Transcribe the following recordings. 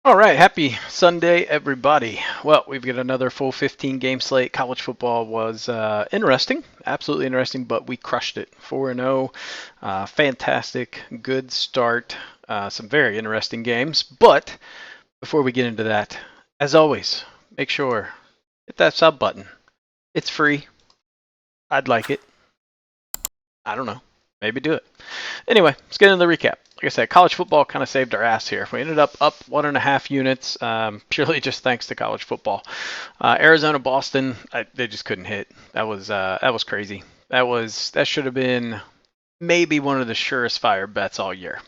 All right, happy Sunday, everybody. Well, we've got another full 15 game slate. College football was interesting, absolutely interesting, but we crushed it. 4-0, fantastic, good start. Some very interesting games. But before we get into that, as always, make sure hit that sub button. It's free. I'd like it. I don't know. Maybe do it. Anyway, let's get into the recap. Like I said, college football kind of saved our ass here. We ended up 1.5 units, purely just thanks to college football. Arizona, Boston, they just couldn't hit. That was crazy. That should have been maybe one of the surest fire bets all year.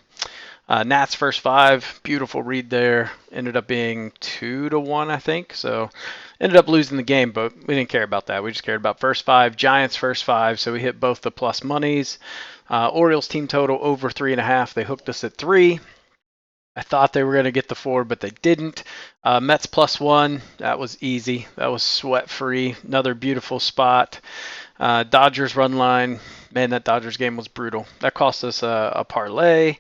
Nats first five, beautiful read there. Ended up being 2-1, I think. So ended up losing the game, but we didn't care about that. We just cared about first five. Giants first five, so we hit both the plus monies. Orioles team total over 3.5. They hooked us at 3. I thought they were going to get the 4, but they didn't. Mets +1. That was easy. That was sweat free. Another beautiful spot. Dodgers run line. Man, that Dodgers game was brutal. That cost us a parlay.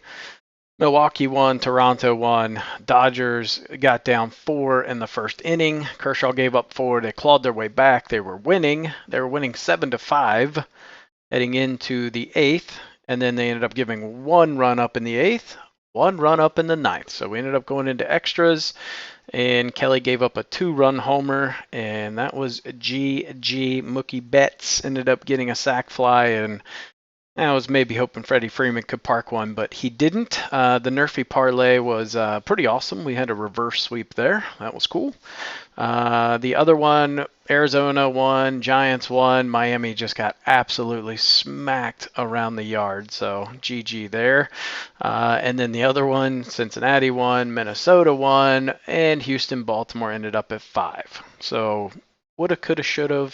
Milwaukee won, Toronto won. Dodgers got down 4 in the first inning. Kershaw gave up 4. They clawed their way back. They were winning. They were winning 7-5 heading into the 8th, and then they ended up giving 1 run up in the 8th, 1 run up in the 9th. So we ended up going into extras, and Kelly gave up a 2-run homer, and that was GG. Mookie Betts ended up getting a sac fly, and I was maybe hoping Freddie Freeman could park one, but he didn't. The Nerfy parlay was pretty awesome. We had a reverse sweep there. That was cool. The other one, Arizona won, Giants won, Miami just got absolutely smacked around the yard. So GG there. And then the other one, Cincinnati won, Minnesota won, and Houston, Baltimore ended up at 5. So woulda, coulda, shoulda.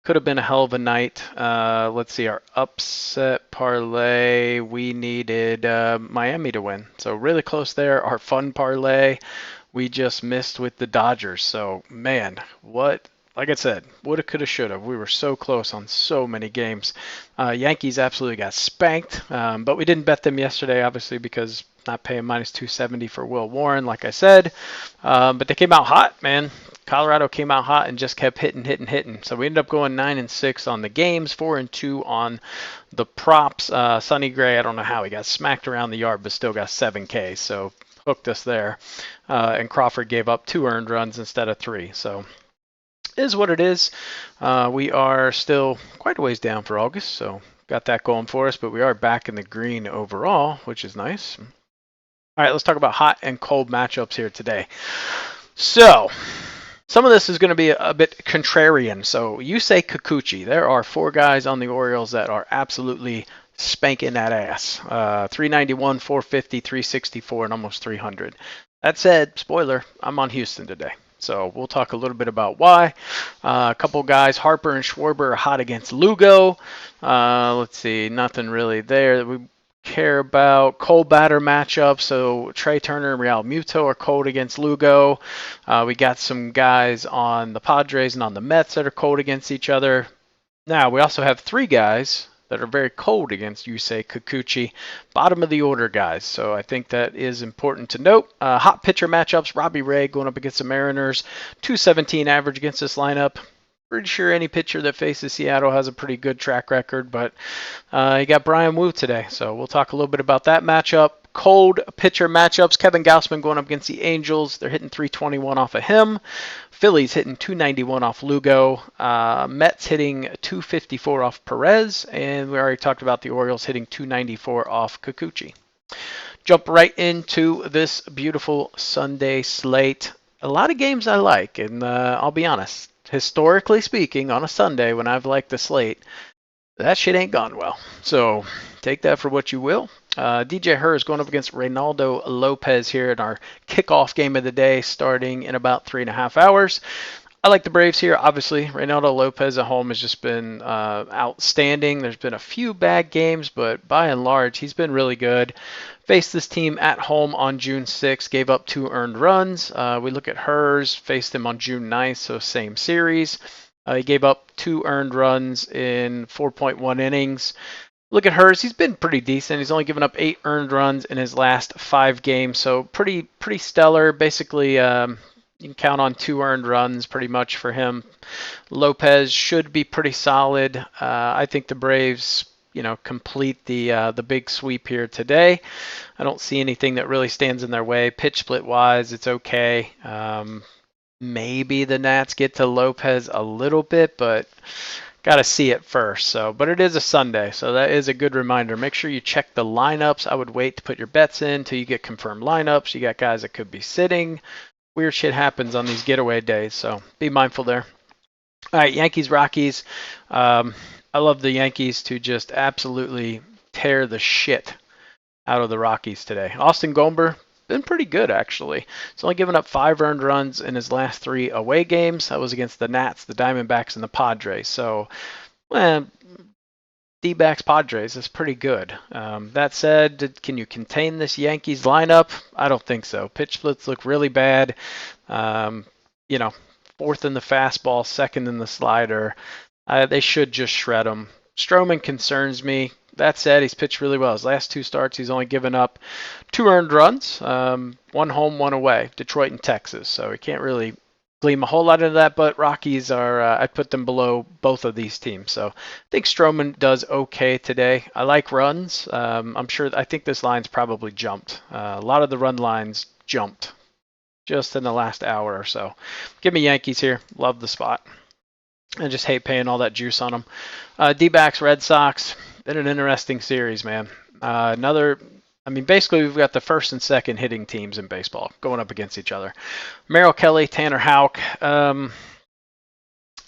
Could have been a hell of a night. Let's see, our upset parlay, we needed Miami to win. So really close there. Our fun parlay, we just missed with the Dodgers. So, man, like I said, woulda, coulda, shoulda. We were so close on so many games. Yankees absolutely got spanked, but we didn't bet them yesterday, obviously, because not paying -270 for Will Warren, like I said. But they came out hot, man. Colorado came out hot and just kept hitting. So we ended up going 9-6 on the games, 4-2 on the props. Sonny Gray, I don't know how he got smacked around the yard, but still got 7K, so hooked us there. And Crawford gave up 2 earned runs instead of 3. So it is what it is. We are still quite a ways down for August, so got that going for us, but we are back in the green overall, which is nice. All right, let's talk about hot and cold matchups here today. So some of this is going to be a bit contrarian. So you say Kikuchi. There are 4 guys on the Orioles that are absolutely spanking that ass. 391, 450, 364, and almost 300. That said, spoiler, I'm on Houston today. So we'll talk a little bit about why. A couple guys, Harper and Schwarber, are hot against Lugo. Let's see, nothing really there that we care about. Cold batter matchup. So Trey Turner and Real Muto are cold against Lugo. We got some guys on the Padres and on the Mets that are cold against each other. Now, we also have 3 guys that are very cold against Yusei Kikuchi, bottom of the order guys. So I think that is important to note. Hot pitcher matchups, Robbie Ray going up against the Mariners, 217 average against this lineup. Pretty sure any pitcher that faces Seattle has a pretty good track record, but you got Brian Wu today, so we'll talk a little bit about that matchup. Cold pitcher matchups, Kevin Gausman going up against the Angels. They're hitting 321 off of him. Phillies hitting 291 off Lugo. Mets hitting 254 off Perez, and we already talked about the Orioles hitting 294 off Kikuchi. Jump right into this beautiful Sunday slate. A lot of games I like, and I'll be honest. Historically speaking, on a Sunday when I've liked the slate, that shit ain't gone well. So take that for what you will. DJ Herr is going up against Reynaldo Lopez here in our kickoff game of the day, starting in about 3.5 hours. I like the Braves here. Obviously, Reynaldo Lopez at home has just been outstanding. There's been a few bad games, but by and large, he's been really good. Faced this team at home on June 6th, gave up 2 earned runs. We look at hers, faced him on June 9th, so same series. He gave up 2 earned runs in 4.1 innings. Look at hers. He's been pretty decent. He's only given up 8 earned runs in his last 5 games, so pretty stellar. Basically, you can count on 2 earned runs pretty much for him. Lopez should be pretty solid. I think the Braves, complete the big sweep here today. I don't see anything that really stands in their way. Pitch split wise, it's okay. Maybe the Nats get to Lopez a little bit, but got to see it first. But it is a Sunday, so that is a good reminder. Make sure you check the lineups. I would wait to put your bets in until you get confirmed lineups. You got guys that could be sitting. Weird shit happens on these getaway days, so be mindful there. All right, Yankees, Rockies. I love the Yankees to just absolutely tear the shit out of the Rockies today. Austin Gomber, been pretty good, actually. He's only given up 5 earned runs in his last 3 away games. That was against the Nats, the Diamondbacks, and the Padres. So, D-backs Padres is pretty good. That said, can you contain this Yankees lineup? I don't think so. Pitch splits look really bad. Fourth in the fastball, second in the slider. They should just shred them. Stroman concerns me. That said, he's pitched really well. His last 2 starts, he's only given up 2 earned runs, 1 home, 1 away, Detroit and Texas. So he can't really glean a whole lot into that, but Rockies are, I'd put them below both of these teams. So I think Stroman does okay today. I like runs. I think this line's probably jumped. A lot of the run lines jumped just in the last hour or so. Give me Yankees here. Love the spot. I just hate paying all that juice on them. D-backs, Red Sox. Been an interesting series, man. Basically we've got the first and second hitting teams in baseball going up against each other. Merrill Kelly, Tanner Houck.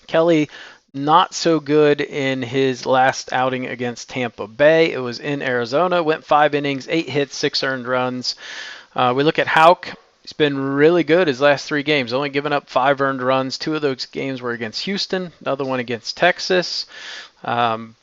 Kelly not so good in his last outing against Tampa Bay. It was in Arizona. Went 5 innings, 8 hits, 6 earned runs. We look at Houck. He's been really good his last 3 games, only given up 5 earned runs. 2 of those games were against Houston, another one against Texas.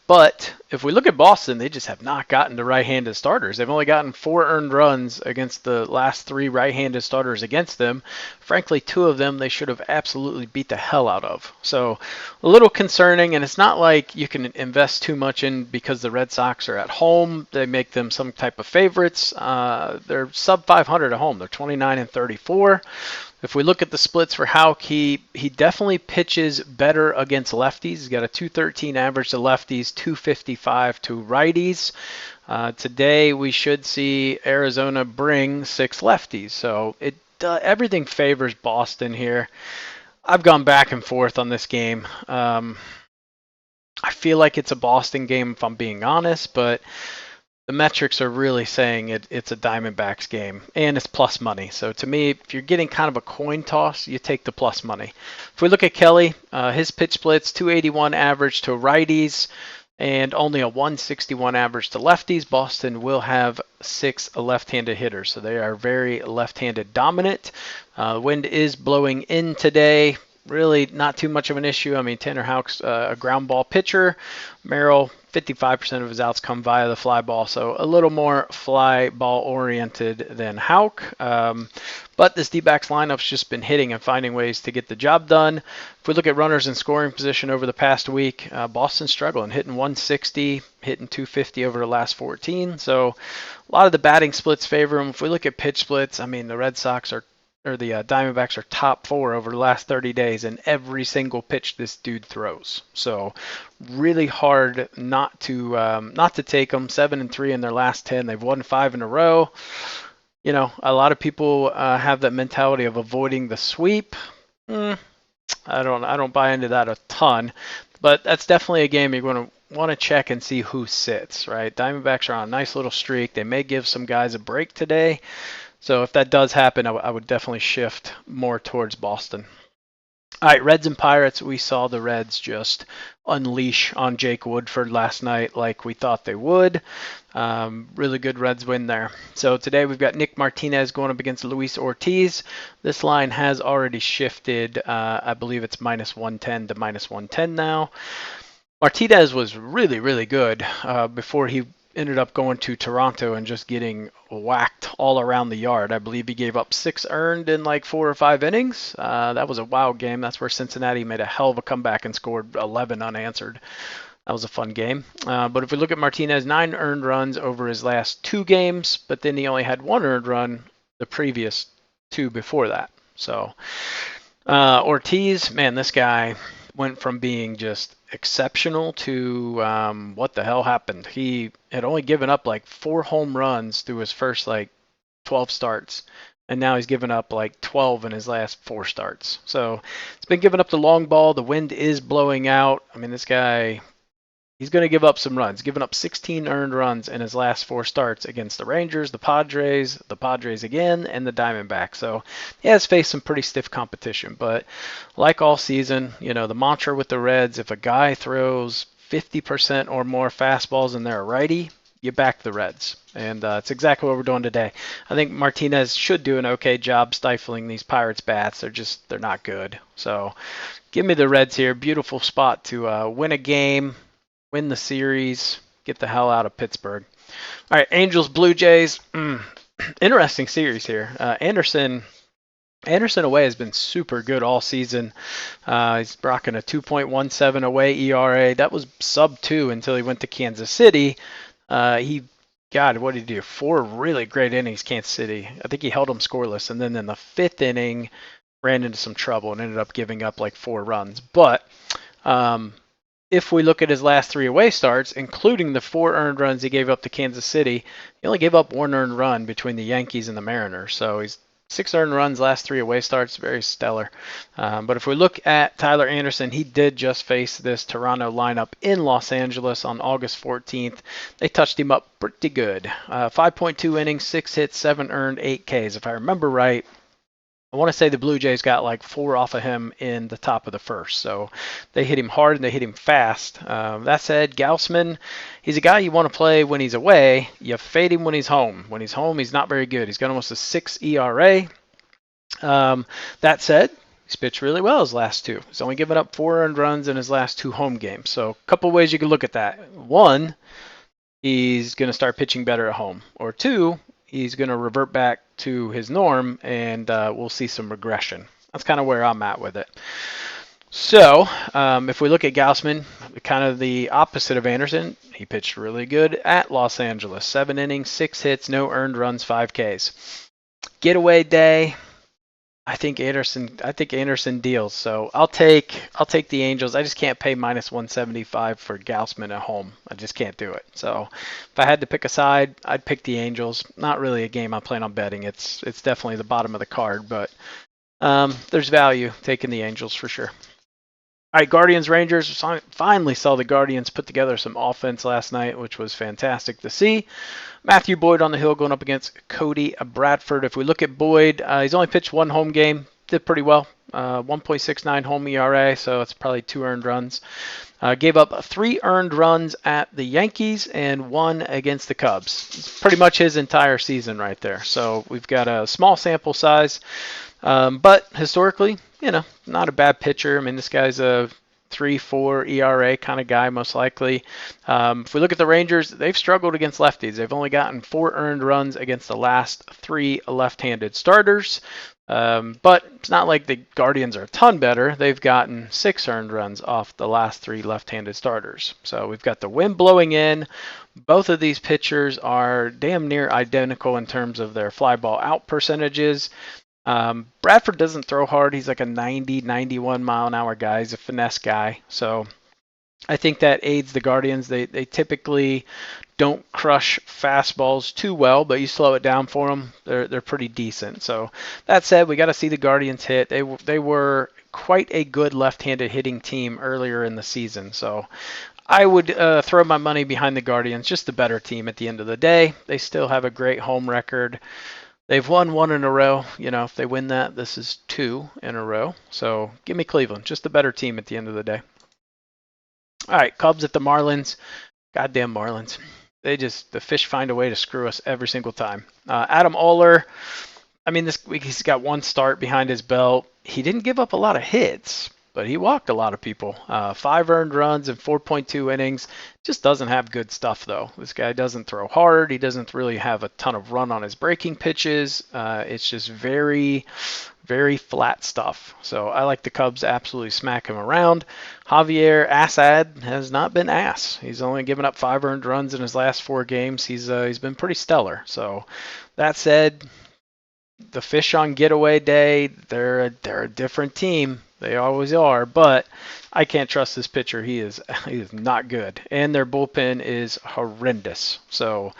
But if we look at Boston, they just have not gotten to right-handed starters. They've only gotten 4 earned runs against the last 3 right-handed starters against them. Frankly, 2 of them they should have absolutely beat the hell out of. So a little concerning, and it's not like you can invest too much in because the Red Sox are at home. They make them some type of favorites. They're sub 500 at home. They're 29 and 34. If we look at the splits for Houck, he definitely pitches better against lefties. He's got a 213 average to lefties, 255 to righties. Today we should see Arizona bring 6 lefties. So everything favors Boston here. I've gone back and forth on this game. I feel like it's a Boston game if I'm being honest, but the metrics are really saying it's a Diamondbacks game, and it's plus money. So to me, if you're getting kind of a coin toss, you take the plus money. If we look at Kelly, his pitch splits, 281 average to righties, and only a 161 average to lefties. Boston will have 6 left-handed hitters, so they are very left-handed dominant. Wind is blowing in today. Really not too much of an issue. Tanner Houck's a ground ball pitcher. Merrill, 55% of his outs come via the fly ball, so a little more fly ball oriented than Houck. But this D-backs lineup's just been hitting and finding ways to get the job done. If we look at runners in scoring position over the past week, Boston's struggling, hitting 160, hitting 250 over the last 14. So a lot of the batting splits favor them. If we look at pitch splits, the Red Sox the Diamondbacks are top 4 over the last 30 days in every single pitch this dude throws. So really hard not to take them. 7-3 in their last 10. They've won 5 in a row. A lot of people have that mentality of avoiding the sweep. I don't buy into that a ton, but that's definitely a game you're going to want to check and see who sits, right? Diamondbacks are on a nice little streak. They may give some guys a break today. So if that does happen, I would definitely shift more towards Boston. All right, Reds and Pirates. We saw the Reds just unleash on Jake Woodford last night like we thought they would. Really good Reds win there. So today we've got Nick Martinez going up against Luis Ortiz. This line has already shifted. I believe it's minus 110 to minus 110 now. Martinez was really, really good before he ended up going to Toronto and just getting whacked all around the yard. I believe he gave up 6 earned in like 4 or 5 innings. That was a wild game. That's where Cincinnati made a hell of a comeback and scored 11 unanswered. That was a fun game. But if we look at Martinez, 9 earned runs over his last 2 games, but then he only had 1 earned run the previous 2 before that. So Ortiz, man, this guy went from being just exceptional to what the hell happened. He had only given up like 4 home runs through his first like 12 starts. And now he's given up like 12 in his last 4 starts. So it's been giving up the long ball. The wind is blowing out. I mean, this guy, he's going to give up some runs. Giving up 16 earned runs in his last 4 starts against the Rangers, the Padres again, and the Diamondbacks. So he has faced some pretty stiff competition. But like all season, the mantra with the Reds, if a guy throws 50% or more fastballs and they're a righty, you back the Reds. And it's exactly what we're doing today. I think Martinez should do an okay job stifling these Pirates bats. They're not good. So give me the Reds here. Beautiful spot to win a game, win the series, get the hell out of Pittsburgh. All right, Angels, Blue Jays. Interesting series here. Anderson away has been super good all season. He's rocking a 2.17 away ERA. That was sub 2 until he went to Kansas City. What did he do? 4 really great innings, Kansas City. I think he held them scoreless. And then in the 5th inning, ran into some trouble and ended up giving up like 4 runs. But if we look at his last 3 away starts, including the 4 earned runs he gave up to Kansas City, he only gave up 1 earned run between the Yankees and the Mariners. So he's 6 earned runs, last 3 away starts, very stellar. But if we look at Tyler Anderson, he did just face this Toronto lineup in Los Angeles on August 14th. They touched him up pretty good. 5.2 innings, 6 hits, 7 earned, 8 Ks. If I remember right, I want to say the Blue Jays got like 4 off of him in the top of the first. So they hit him hard and they hit him fast. That said, Gausman, he's a guy you want to play when he's away. You fade him when he's home. When he's home, he's not very good. He's got almost a 6 ERA. That said, he's pitched really well his last 2. He's only given up 4 earned runs in his last 2 home games. So a couple ways you can look at that. 1, he's going to start pitching better at home. Or 2, he's going to revert back to his norm, and we'll see some regression. That's kind of where I'm at with it. So if we look at Gausman, kind of the opposite of Anderson, he pitched really good at Los Angeles. 7 innings, 6 hits, no earned runs, 5 Ks. Getaway day, I think Anderson deals. So I'll take the Angels. I just can't pay minus 175 for Gausman at home. I just can't do it. So if I had to pick a side, I'd pick the Angels. Not really a game I plan on betting. It's definitely the bottom of the card, but there's value taking the Angels for sure. All right, Guardians, Rangers. Finally saw the Guardians put together some offense last night, which was fantastic to see. Matthew Boyd on the hill going up against Cody Bradford. If we look at Boyd, he's only pitched 1 home game. Did pretty well. 1.69 home ERA, so it's probably 2 earned runs. Gave up 3 earned runs at the Yankees and 1 against the Cubs. It's pretty much his entire season right there. So we've got a small sample size. But historically, not a bad pitcher. I mean, this guy's a 3.4 ERA kind of guy, most likely. If we look at the Rangers, they've struggled against lefties. They've only gotten 4 earned runs against the last 3 left-handed starters. But it's not like the Guardians are a ton better. They've gotten 6 earned runs off the last 3 left-handed starters. So we've got the wind blowing in. Both of these pitchers are damn near identical in terms of their fly ball out percentages. Bradford doesn't throw hard. He's like a 90, 91 mile an hour guy. He's a finesse guy. So I think that aids the Guardians. They typically don't crush fastballs too well, but you slow it down for them, they're pretty decent. So that said, we got to see the Guardians hit. They were quite a good left-handed hitting team earlier in the season. So I would throw my money behind the Guardians, just the better team at the end of the day. They still have a great home record. They've won 1 in a row. If they win that, this is 2 in a row. So give me Cleveland, just the better team at the end of the day. All right, Cubs at the Marlins. Goddamn Marlins. The fish find a way to screw us every single time. Adam Oller, I mean, this week he's got 1 start behind his belt. He didn't give up a lot of hits, but he walked a lot of people. 5 earned runs in 4.2 innings. Just doesn't have good stuff, though. This guy doesn't throw hard. He doesn't really have a ton of run on his breaking pitches. It's just very, very flat stuff. So I like the Cubs to absolutely smack him around. Javier Assad has not been ass. He's only given up 5 earned runs in his last 4 games. He's been pretty stellar. So that said, the Fish on getaway day, they're a different team. They always are, but I can't trust this pitcher. He is not good, and their bullpen is horrendous. So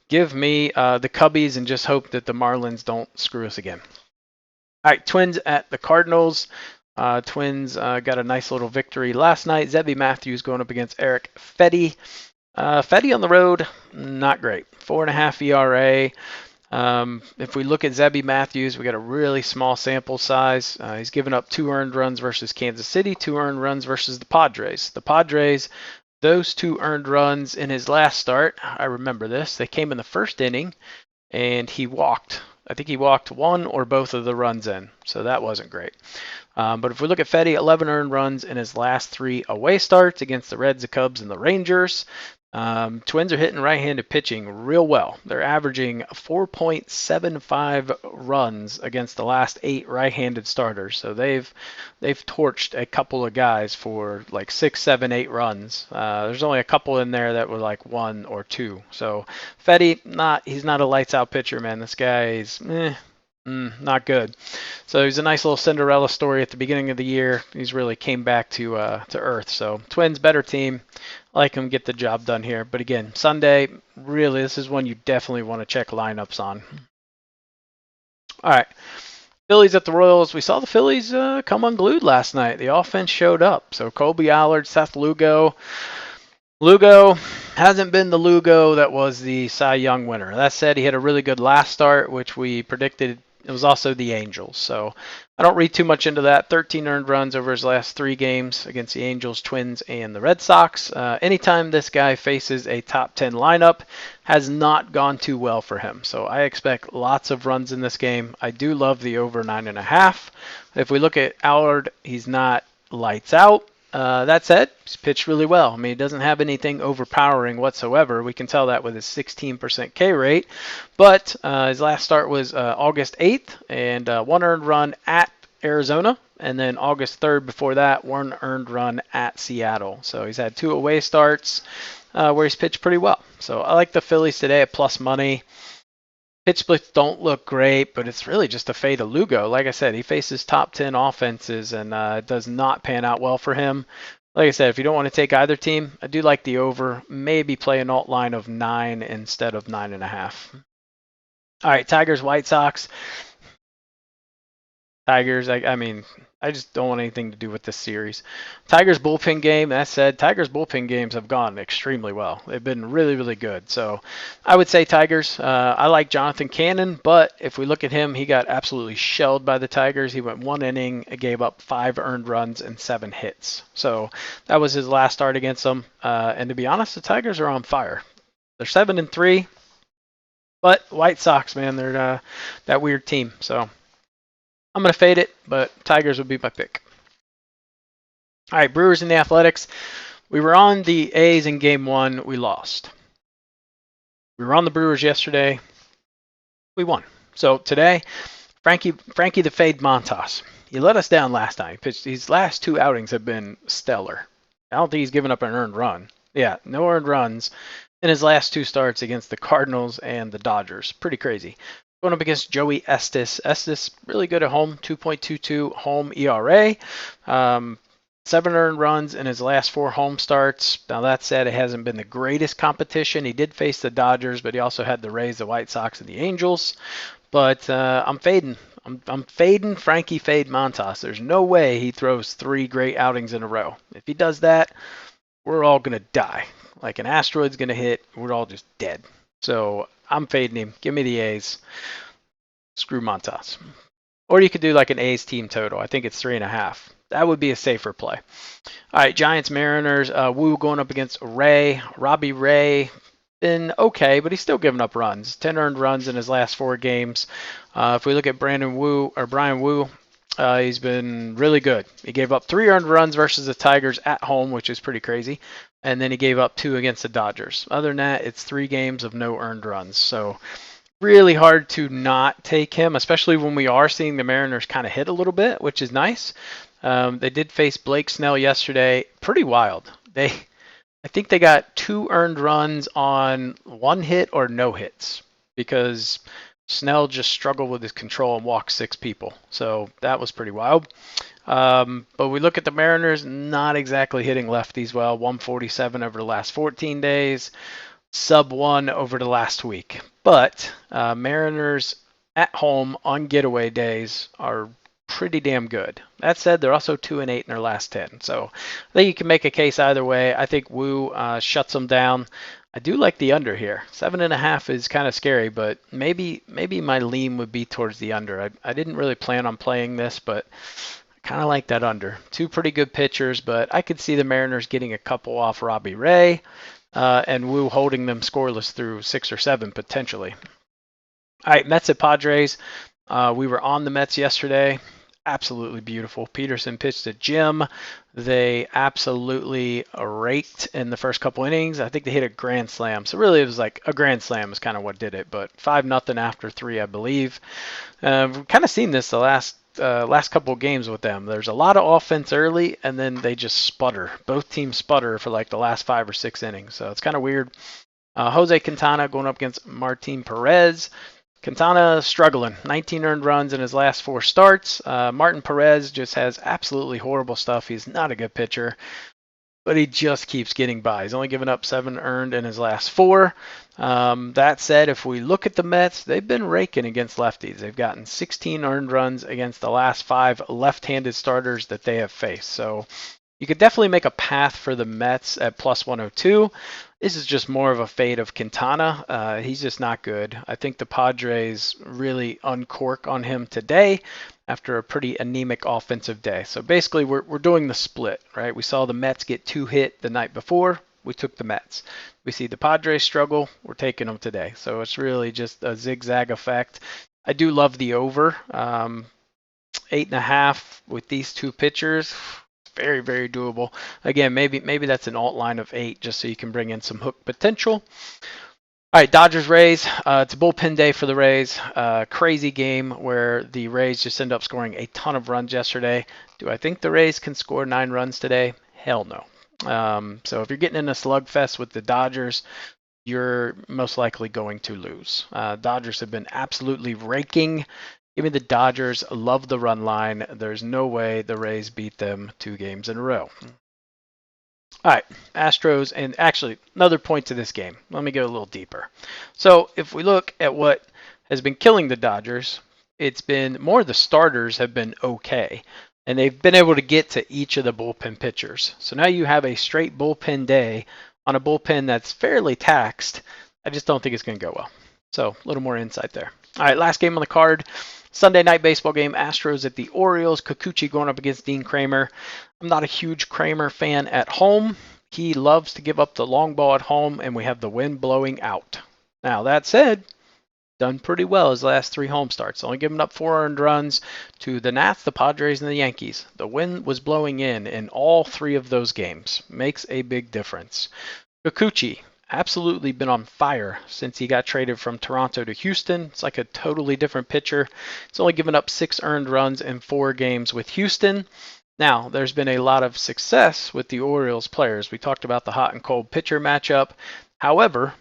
give me the Cubbies and just hope that the Marlins don't screw us again. All right, Twins at the Cardinals. Twins got a nice little victory last night. Zebby Matthews going up against Eric Fetty. Fetty on the road, not great. 4.5 ERA. If we look at Zebby Matthews, we got a really small sample size. He's given up 2 earned runs versus Kansas City, 2 earned runs versus the Padres. The Padres, those 2 earned runs in his last start, I remember this, they came in the first inning, and he walked. I think he walked 1 or both of the runs in, so that wasn't great. But if we look at Fetty, 11 earned runs in his last 3 away starts against the Reds, the Cubs, and the Rangers. Twins are hitting right-handed pitching real well. They're averaging 4.75 runs against the last 8 right-handed starters. So they've torched a couple of guys for like 6, 7, 8 runs. There's only a couple in there that were like 1 or 2. So Fetty, he's not a lights-out pitcher, man. This guy is not good. So he's a nice little Cinderella story at the beginning of the year. He's really came back to earth. So Twins, better team. I like him get the job done here. But again, Sunday, really, this is one you definitely want to check lineups on. All right. Phillies at the Royals. We saw the Phillies come unglued last night. The offense showed up. So Colby Allard, Seth Lugo. Lugo hasn't been the Lugo that was the Cy Young winner. That said, he had a really good last start, which we predicted. It was also the Angels. So I don't read too much into that. 13 earned runs over his last 3 games against the Angels, Twins, and the Red Sox. Anytime this guy faces a top 10 lineup, has not gone too well for him. So I expect lots of runs in this game. I do love the over 9.5. If we look at Allard, he's not lights out. That said, he's pitched really well. I mean, he doesn't have anything overpowering whatsoever. We can tell that with his 16% K rate. But his last start was August 8th, and 1 earned run at Arizona. And then August 3rd before that, 1 earned run at Seattle. So he's had 2 away starts where he's pitched pretty well. So I like the Phillies today at plus money. Pitch splits don't look great, but it's really just a fade of Lugo. Like I said, he faces top 10 offenses, and it does not pan out well for him. Like I said, if you don't want to take either team, I do like the over. Maybe play an alt line of 9 instead of 9.5. All right, Tigers, White Sox. Tigers, I mean, I just don't want anything to do with this series. Tigers bullpen game, that said, Tigers bullpen games have gone extremely well. They've been really, really good. So I would say Tigers. I like Jonathan Cannon, but if we look at him, he got absolutely shelled by the Tigers. He went 1 inning, gave up 5 earned runs and 7 hits. So that was his last start against them. And to be honest, the Tigers are on fire. They're 7-3, but White Sox, man, they're that weird team. So I'm going to fade it, but Tigers would be my pick. All right, Brewers and the Athletics. We were on the A's in game 1. We lost. We were on the Brewers yesterday. We won. So today, Frankie the Fade Montas. He let us down last time. He pitched, these last 2 outings have been stellar. I don't think he's given up an earned run. Yeah, no earned runs in his last 2 starts against the Cardinals and the Dodgers. Pretty crazy. Going up against Joey Estes. Estes really good at home, 2.22 home ERA. 7 earned runs in his last 4 home starts. Now that said, it hasn't been the greatest competition. He did face the Dodgers, but he also had the Rays, the White Sox, and the Angels. But I'm fading. I'm fading Frankie Fade Montas. There's no way he throws 3 great outings in a row. If he does that, we're all going to die. Like an asteroid's going to hit, we're all just dead. So I'm fading him. Give me the A's. Screw Montas. Or you could do like an A's team total. I think it's 3.5. That would be a safer play. All right, Giants, Mariners. Wu going up against Ray. Robbie Ray been okay, but he's still giving up runs. 10 earned runs in his last 4 games. If we look at Brian Wu, He's been really good. He gave up 3 earned runs versus the Tigers at home, which is pretty crazy. And then he gave up 2 against the Dodgers. Other than that, it's 3 games of no earned runs. So really hard to not take him, especially when we are seeing the Mariners kind of hit a little bit, which is nice. They did face Blake Snell yesterday. Pretty wild. I think they got 2 earned runs on 1 hit or no hits because Snell just struggled with his control and walked 6 people. So that was pretty wild. But we look at the Mariners, not exactly hitting lefties well. 147 over the last 14 days, sub 1 over the last week. But Mariners at home on getaway days are pretty damn good. That said, they're also 2-8 in their last 10. So I think you can make a case either way. I think Wu shuts them down. I do like the under here. 7.5 is kind of scary, but maybe my lean would be towards the under. I didn't really plan on playing this, but I kind of like that under. 2 pretty good pitchers, but I could see the Mariners getting a couple off Robbie Ray and Wu holding them scoreless through 6 or 7 potentially. All right, Mets at Padres. We were on the Mets yesterday. Absolutely beautiful. Peterson pitched at Jim. They absolutely raked in the first couple innings. I think they hit a grand slam. So really it was like a grand slam is kind of what did it. But 5-0 after 3, I believe. We've kind of seen this the last couple of games with them. There's a lot of offense early, and then they just sputter. Both teams sputter for like the last 5 or 6 innings. So it's kind of weird. Jose Quintana going up against Martin Perez. Quintana struggling, 19 earned runs in his last 4 starts. Martin Perez just has absolutely horrible stuff. He's not a good pitcher, but he just keeps getting by. He's only given up 7 earned in his last 4. That said, if we look at the Mets, they've been raking against lefties. They've gotten 16 earned runs against the last 5 left-handed starters that they have faced. So you could definitely make a path for the Mets at plus 102. This is just more of a fade of Quintana. He's just not good. I think the Padres really uncork on him today after a pretty anemic offensive day. So basically, we're doing the split, right? We saw the Mets get 2 hit the night before. We took the Mets. We see the Padres struggle. We're taking them today. So it's really just a zigzag effect. I do love the over. 8.5 with these 2 pitchers. Very, very doable. Again, maybe that's an alt line of 8 just so you can bring in some hook potential. All right, Dodgers Rays. It's a bullpen day for the Rays. Crazy game where the Rays just end up scoring a ton of runs yesterday. Do I think the Rays can score 9 runs today? Hell no. So if you're getting in a slugfest with the Dodgers, you're most likely going to lose. Dodgers have been absolutely raking. Give me the Dodgers. Love the run line. There's no way the Rays beat them 2 games in a row. All right, Astros, and actually another point to this game. Let me go a little deeper. So if we look at what has been killing the Dodgers, it's been more the starters have been okay, and they've been able to get to each of the bullpen pitchers. So now you have a straight bullpen day on a bullpen that's fairly taxed. I just don't think it's going to go well. So a little more insight there. All right, last game on the card. Sunday night baseball game, Astros at the Orioles. Kikuchi going up against Dean Kramer. I'm not a huge Kramer fan at home. He loves to give up the long ball at home, and we have the wind blowing out. Now, that said, done pretty well his last 3 home starts. Only giving up 4 earned runs to the Nats, the Padres, and the Yankees. The wind was blowing in all 3 of those games. Makes a big difference. Kikuchi, absolutely been on fire since he got traded from Toronto to Houston. It's like a totally different pitcher. It's only given up 6 earned runs in 4 games with Houston. Now, there's been a lot of success with the Orioles players. We talked about the hot and cold pitcher matchup. However,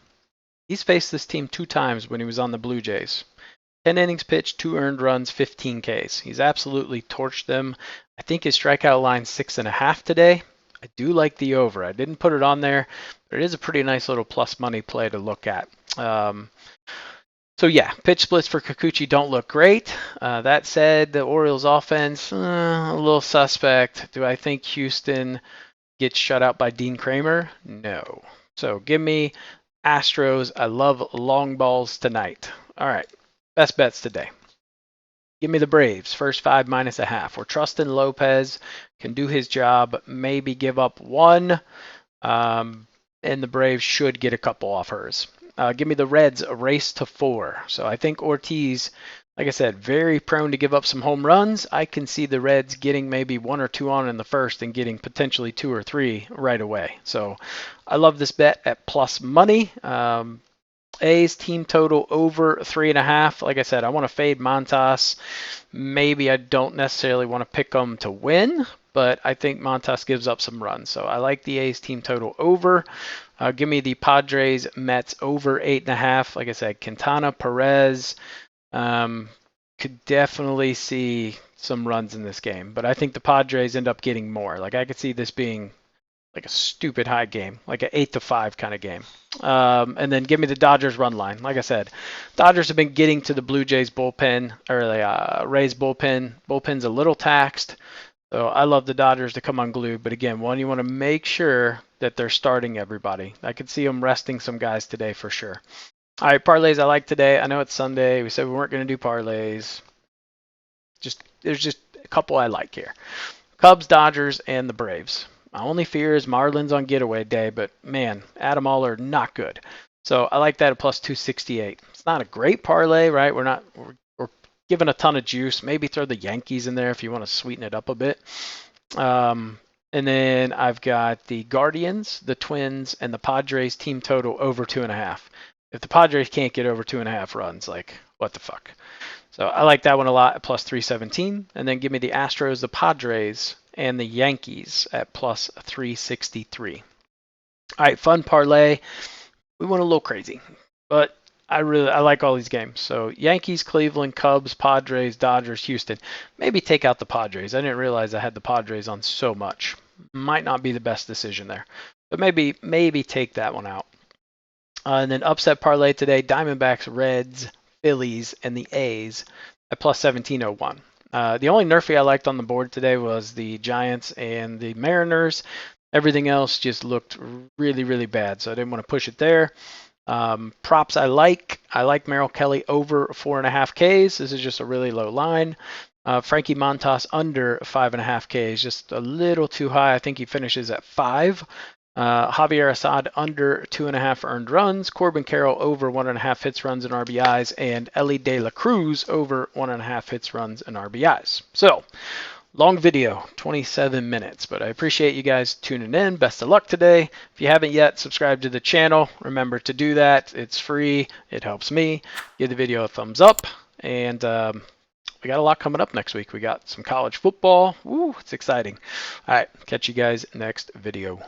he's faced this team 2 times when he was on the Blue Jays. 10 innings pitched, 2 earned runs, 15 Ks. He's absolutely torched them. I think his strikeout line's 6.5 today. I do like the over. I didn't put it on there, but it is a pretty nice little plus money play to look at. So yeah, pitch splits for Kikuchi don't look great. That said, the Orioles offense, a little suspect. Do I think Houston gets shut out by Dean Kramer? No. So give me Astros. I love long balls tonight. All right, best bets today. Give me the Braves, first 5 -0.5. We're trusting Lopez can do his job, maybe give up 1, and the Braves should get a couple off hers. Give me the Reds, a race to 4. So I think Ortiz Like I said, very prone to give up some home runs. I can see the Reds getting maybe 1 or 2 on in the first and getting potentially 2 or 3 right away. So I love this bet at plus money. A's team total over 3.5. Like I said, I want to fade Montas. Maybe I don't necessarily want to pick them to win, but I think Montas gives up some runs. So I like the A's team total over. Give me the Padres Mets over 8.5. Like I said, Quintana, Perez, could definitely see some runs in this game, but I think the Padres end up getting more. Like I could see this being like a stupid high game, like an 8-5 kind of game. And then give me the Dodgers run line. Like I said, Dodgers have been getting to the Blue Jays bullpen or the Rays bullpen. Bullpen's a little taxed, so I love the Dodgers to come unglued. But again, you want to make sure that they're starting everybody. I could see them resting some guys today for sure. All right, parlays I like today. I know it's Sunday. We said we weren't going to do parlays. There's just a couple I like here. Cubs, Dodgers, and the Braves. My only fear is Marlins on getaway day, but man, Adam Aller not good. So I like that at plus 268. It's not a great parlay, right? We're giving a ton of juice. Maybe throw the Yankees in there if you want to sweeten it up a bit. And then I've got the Guardians, the Twins, and the Padres team total over 2.5. If the Padres can't get over 2.5 runs, like what the fuck? So I like that one a lot at plus 317. And then give me the Astros, the Padres, and the Yankees at plus 363. All right, fun parlay. We went a little crazy, but I like all these games. So Yankees, Cleveland, Cubs, Padres, Dodgers, Houston. Maybe take out the Padres. I didn't realize I had the Padres on so much. Might not be the best decision there, but maybe take that one out. And then upset parlay today: Diamondbacks, Reds, Phillies, and the A's at plus 1701. The only nerfy I liked on the board today was the Giants and the Mariners. Everything else just looked really, really bad, so I didn't want to push it there. Props I like. I like Merrill Kelly over 4.5 Ks. This is just a really low line. Frankie Montas under 5.5 Ks, just a little too high. I think he finishes at 5. Javier Assad under 2.5 earned runs. Corbin Carroll over 1.5 hits, runs, and RBIs. And Ellie De La Cruz over 1.5 hits, runs, and RBIs. So, long video, 27 minutes. But I appreciate you guys tuning in. Best of luck today. If you haven't yet, subscribe to the channel. Remember to do that. It's free. It helps me. Give the video a thumbs up. And we got a lot coming up next week. We got some college football. Woo, it's exciting. All right, catch you guys next video.